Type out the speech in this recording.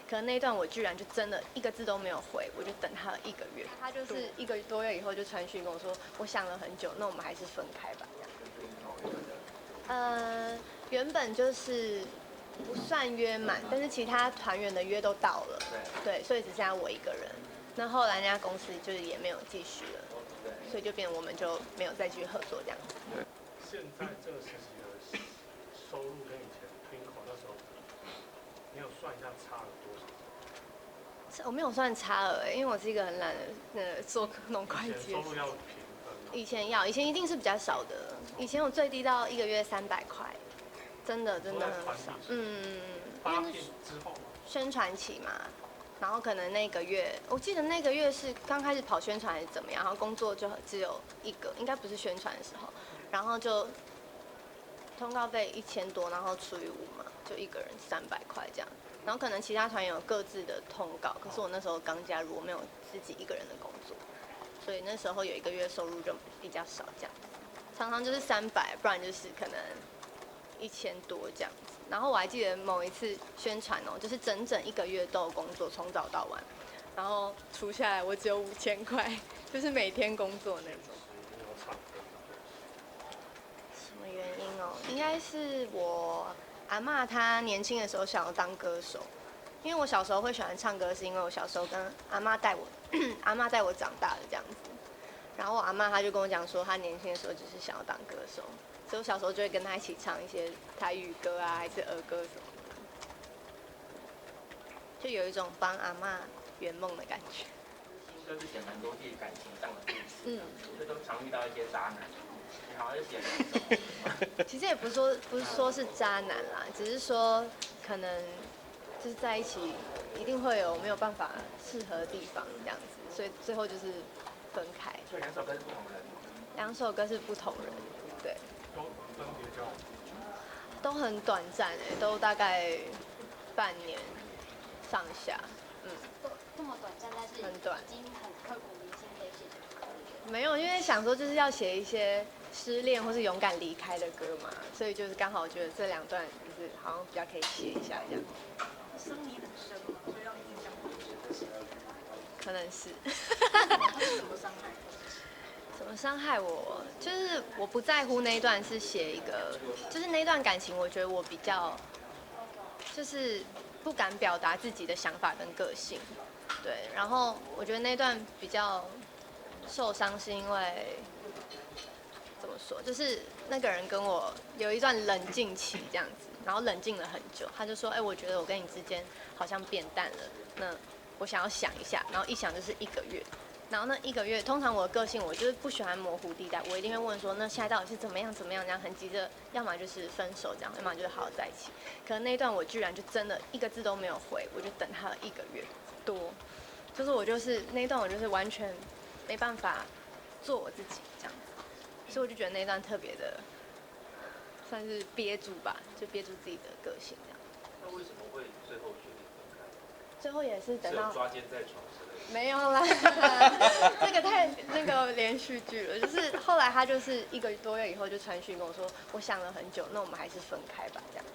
可能那一段我居然就真的一个字都没有回，我就等他了1个月。他就是1个多月以后就传讯跟我说，我想了很久，那我们还是分开吧，这样。原本就是不算约满，但是其他团员的约都到了，对，所以只剩下我一个人。那后来那家公司就是也没有继续了，所以就变我们就没有再继续合作这样子。现在这个时期的收入跟以前听口那时候，你有算一下差了多少？我没有算差额，因为我是一个很懒的做弄会计。收入要平分吗？以前一定是比较少的，以前我最低到1个月300块，真的很少。发片之后吗？宣传期嘛，然后可能那个月，我记得那个月是刚开始跑宣传还是怎么样，然后工作就只有一个，应该不是宣传的时候，然后就通告费1000多，然后除以5嘛，就一个人300块这样。然后可能其他团员有各自的通告，可是我那时候刚加入，我没有自己一个人的工作，所以那时候有1个月收入就比较少这样子，常常就是300，不然就是可能1000多这样子。然后我还记得某一次宣传哦，就是整整1个月都有工作，从早到晚，然后除下来我只有5000块，就是每天工作那种。什么原因哦？应该是我阿嬷她年轻的时候想要当歌手，因为我小时候会喜欢唱歌，是因为我小时候跟阿嬷带我阿嬷带我长大的这样子。然后我阿嬷她就跟我讲说，她年轻的时候就是想要当歌手，所以我小时候就会跟她一起唱一些台语歌啊，还是儿歌什么的，就有一种帮阿嬷圆梦的感觉。新歌是写蛮多自己感情上的故事，所以都常遇到一些渣男。你好像写了其实也不是说是渣男啦，只是说可能就是在一起一定会有没有办法适合的地方这样子，所以最后就是分开。所以2首歌是不同人。2首歌是不同人，对。都分别交往都很短暂都大概半年上下，这么短暂，但是很短，已经很刻骨铭心可以写成歌了。没有，因为想说就是要写一些失恋或是勇敢离开的歌嘛，所以就是刚好觉得这2段就是好像比较可以写一下这样。伤你很深嘛，所以让你印象很深。可能是。他是怎么伤害？怎么伤害我？就是我不在乎那一段是写一个，就是那段感情，我觉得我比较就是不敢表达自己的想法跟个性，对。然后我觉得那段比较受伤，是因为怎么说，就是那个人跟我有一段冷静期这样子，然后冷静了很久，他就说，我觉得我跟你之间好像变淡了，那我想要想一下，然后一想就是1个月。然后那1个月，通常我的个性我就是不喜欢模糊地带，我一定会问说，那现在到底是怎么样这样，很急着，要么就是分手这样，要么就是好好在一起。可能那一段我居然就真的一个字都没有回，我就等他了1个月多，就是我就是那一段我就是完全没办法做我自己这样子，所以我就觉得那一段特别的，算是憋住吧，就憋住自己的个性这样。那为什么会最后决定分开？最后也是等到抓奸在床之类的。没有啦，这个太那个连续剧了。就是后来他就是1个多月以后就传讯跟我说，我想了很久，那我们还是分开吧，这样。